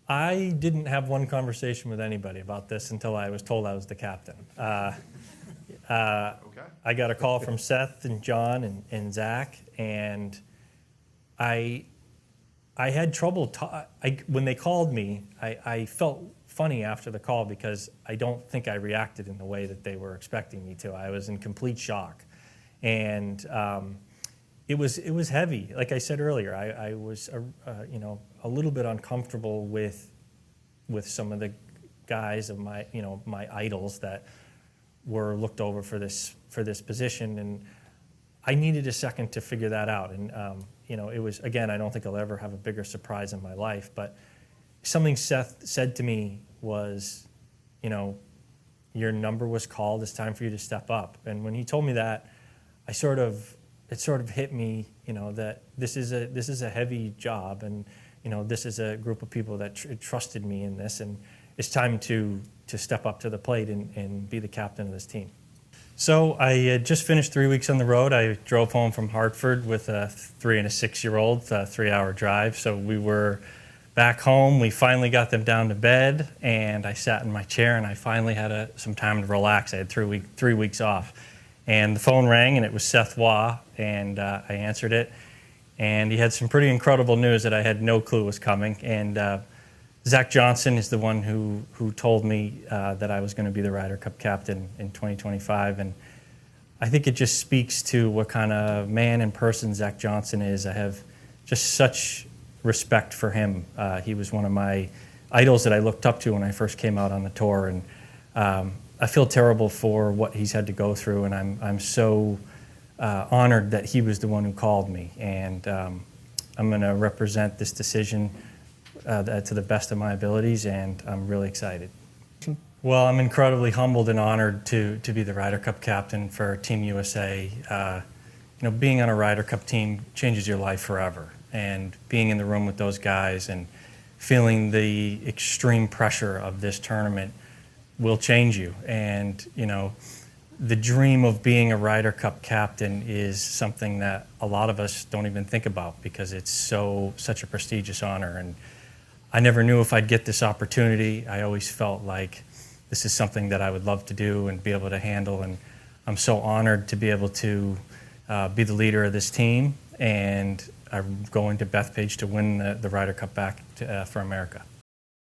I didn't have one conversation with anybody about this until I was told I was the captain. I got a call from Seth and John and Zach, and I had trouble. When they called me, I felt funny after the call because I don't think I reacted in the way that they were expecting me to. I was in complete shock, and it was heavy. Like I said earlier, I was a little bit uncomfortable with some of the guys of my idols that were looked over for this position, and I needed a second to figure that out. And it was, again, I don't think I'll ever have a bigger surprise in my life, but something Seth said to me was, your number was called. It's time for you to step up. And when he told me that, it sort of hit me, that this is a heavy job, and this is a group of people that trusted me in this, and it's time to step up to the plate and be the captain of this team. So I had just finished 3 weeks on the road. I drove home from Hartford with a 3 and a 6-year-old, 3-hour drive. So we were back home. We finally got them down to bed, and I sat in my chair, and I finally had some time to relax. I had 3 weeks off. And the phone rang, and it was Seth Waugh, and I answered it. And he had some pretty incredible news that I had no clue was coming. And Zach Johnson is the one who told me that I was going to be the Ryder Cup captain in 2025. And I think it just speaks to what kind of man and person Zach Johnson is. I have just such respect for him. He was one of my idols that I looked up to when I first came out on the tour. And I feel terrible for what he's had to go through, and I'm so honored that he was the one who called me. And I'm going to represent this decision to the best of my abilities, and I'm really excited. Well, I'm incredibly humbled and honored to be the Ryder Cup captain for Team USA. Being on a Ryder Cup team changes your life forever, and being in the room with those guys and feeling the extreme pressure of this tournament will change you. And the dream of being a Ryder Cup captain is something that a lot of us don't even think about because it's such a prestigious honor. And I never knew if I'd get this opportunity. I always felt like this is something that I would love to do and be able to handle. And I'm so honored to be able to be the leader of this team. And I'm going to Bethpage to win the Ryder Cup back for America.